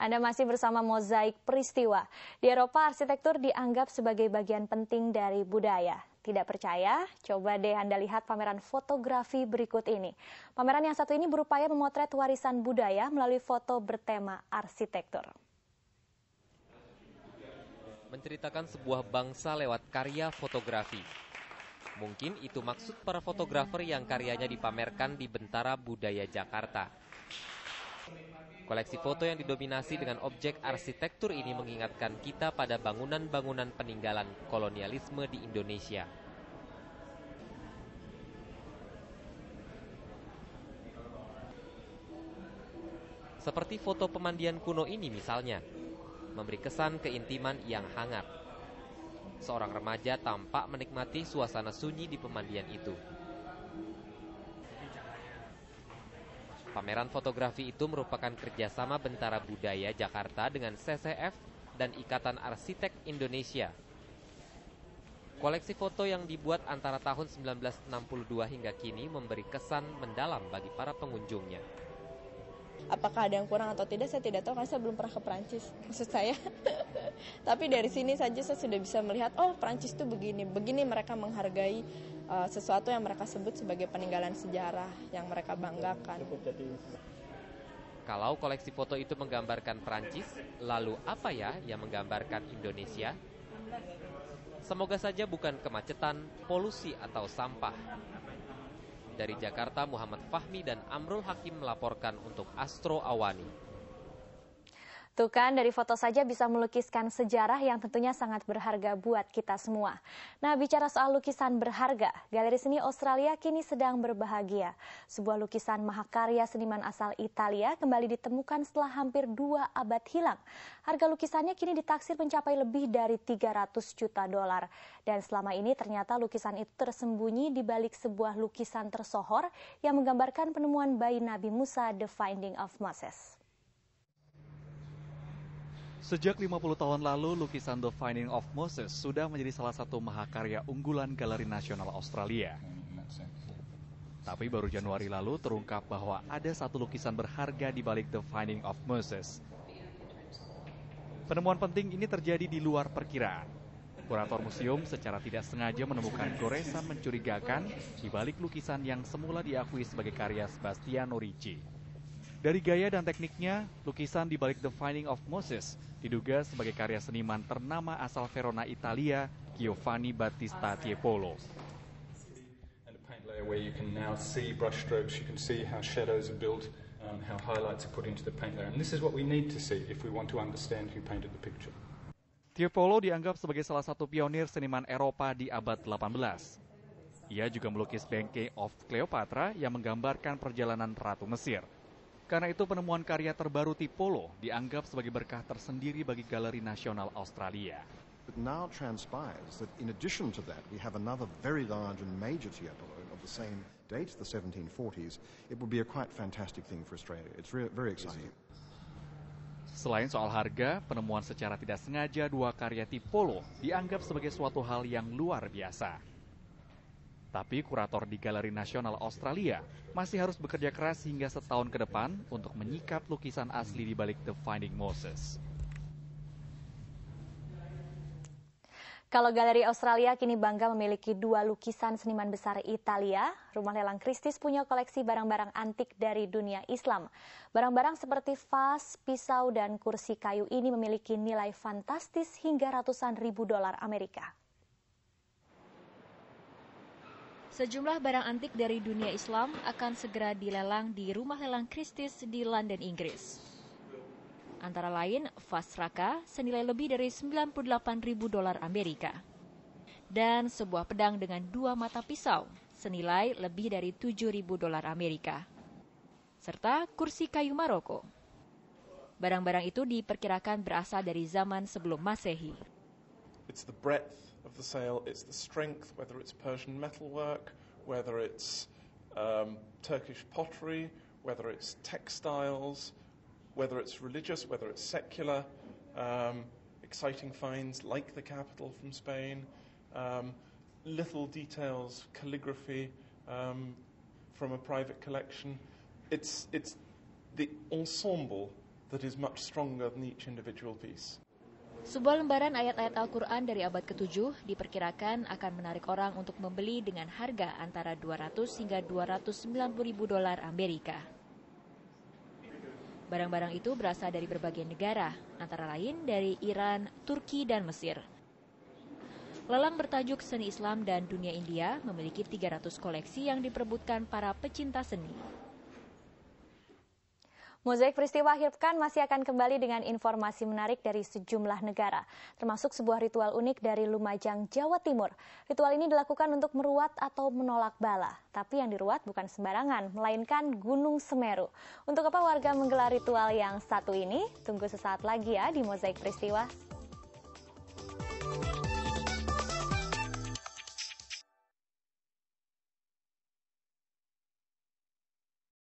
Anda masih bersama Mozaik Peristiwa. Di Eropa, arsitektur dianggap sebagai bagian penting dari budaya. Tidak percaya? Coba deh Anda lihat pameran fotografi berikut ini. Pameran yang satu ini berupaya memotret warisan budaya melalui foto bertema arsitektur. Menceritakan sebuah bangsa lewat karya fotografi. Mungkin itu maksud para fotografer yang karyanya dipamerkan di Bentara Budaya Jakarta. Koleksi foto yang didominasi dengan objek arsitektur ini mengingatkan kita pada bangunan-bangunan peninggalan kolonialisme di Indonesia. Seperti foto pemandian kuno ini misalnya, memberi kesan keintiman yang hangat. Seorang remaja tampak menikmati suasana sunyi di pemandian itu. Pameran fotografi itu merupakan kerjasama Bentara Budaya Jakarta dengan CCF dan Ikatan Arsitek Indonesia. Koleksi foto yang dibuat antara tahun 1962 hingga kini memberi kesan mendalam bagi para pengunjungnya. Apakah ada yang kurang atau tidak, saya tidak tahu karena saya belum pernah ke Perancis, maksud saya. Tapi dari sini saja saya sudah bisa melihat, oh Perancis itu begini mereka menghargai sesuatu yang mereka sebut sebagai peninggalan sejarah yang mereka banggakan. Kalau koleksi foto itu menggambarkan Perancis, lalu apa ya yang menggambarkan Indonesia? Semoga saja bukan kemacetan, polusi atau sampah. Dari Jakarta, Muhammad Fahmi dan Amrul Hakim melaporkan untuk Astro Awani. Tuh kan, dari foto saja bisa melukiskan sejarah yang tentunya sangat berharga buat kita semua. Nah, bicara soal lukisan berharga, Galeri Seni Australia kini sedang berbahagia. Sebuah lukisan mahakarya seniman asal Italia kembali ditemukan setelah hampir 2 abad hilang. Harga lukisannya kini ditaksir mencapai lebih dari 300 juta dolar. Dan selama ini ternyata lukisan itu tersembunyi di balik sebuah lukisan tersohor yang menggambarkan penemuan bayi Nabi Musa, The Finding of Moses. Sejak 50 tahun lalu, lukisan The Finding of Moses sudah menjadi salah satu mahakarya unggulan Galeri Nasional Australia. Tapi baru Januari lalu terungkap bahwa ada satu lukisan berharga di balik The Finding of Moses. Penemuan penting ini terjadi di luar perkiraan. Kurator museum secara tidak sengaja menemukan goresan mencurigakan di balik lukisan yang semula diakui sebagai karya Sebastiano Ricci. Dari gaya dan tekniknya, lukisan di balik The Finding of Moses diduga sebagai karya seniman ternama asal Verona, Italia, Giovanni Battista Tiepolo. And a paint layer where you can now see brushstrokes, you can see how shadows are built, how highlights are put into the paint layer. And this is what we need to see if we want to understand who painted the picture. Tiepolo dianggap sebagai salah satu pionir seniman Eropa di abad 18. Ia juga melukis Banquet of Cleopatra yang menggambarkan perjalanan Ratu Mesir. Karena itu penemuan karya terbaru Tiepolo dianggap sebagai berkah tersendiri bagi Galeri Nasional Australia. It now transpires that in addition to that we have another very large and major Tiepolo of the same date, the 1740s. It would be a quite fantastic thing for Australia. It's very exciting. Selain soal harga, penemuan secara tidak sengaja 2 karya Tiepolo dianggap sebagai suatu hal yang luar biasa. Tapi kurator di Galeri Nasional Australia masih harus bekerja keras hingga setahun ke depan untuk menyikap lukisan asli di balik The Finding Moses. Kalau Galeri Australia kini bangga memiliki 2 lukisan seniman besar Italia, Rumah Lelang Christie's punya koleksi barang-barang antik dari dunia Islam. Barang-barang seperti vas, pisau, dan kursi kayu ini memiliki nilai fantastis hingga ratusan ribu dolar Amerika. Sejumlah barang antik dari dunia Islam akan segera dilelang di Rumah Lelang Christie's di London, Inggris. Antara lain, vas Raka senilai lebih dari 98.000 dolar Amerika. Dan sebuah pedang dengan 2 mata pisau senilai lebih dari 7.000 dolar Amerika. Serta kursi kayu Maroko. Barang-barang itu diperkirakan berasal dari zaman sebelum Masehi. It's the breadth of the sale, it's the strength, whether it's Persian metalwork, whether it's Turkish pottery, whether it's textiles, whether it's religious, whether it's secular, exciting finds like the capital from Spain, little details, calligraphy from a private collection. It's the ensemble that is much stronger than each individual piece. Sebuah lembaran ayat-ayat Al-Quran dari abad ke-7 diperkirakan akan menarik orang untuk membeli dengan harga antara 200 hingga 290 ribu dolar Amerika. Barang-barang itu berasal dari berbagai negara, antara lain dari Iran, Turki, dan Mesir. Lelang bertajuk Seni Islam dan Dunia India memiliki 300 koleksi yang diperebutkan para pecinta seni. Mozaik Peristiwa Akhir Pekan masih akan kembali dengan informasi menarik dari sejumlah negara, termasuk sebuah ritual unik dari Lumajang, Jawa Timur. Ritual ini dilakukan untuk meruat atau menolak bala, tapi yang diruat bukan sembarangan, melainkan Gunung Semeru. Untuk apa warga menggelar ritual yang satu ini? Tunggu sesaat lagi ya di Mozaik Peristiwa.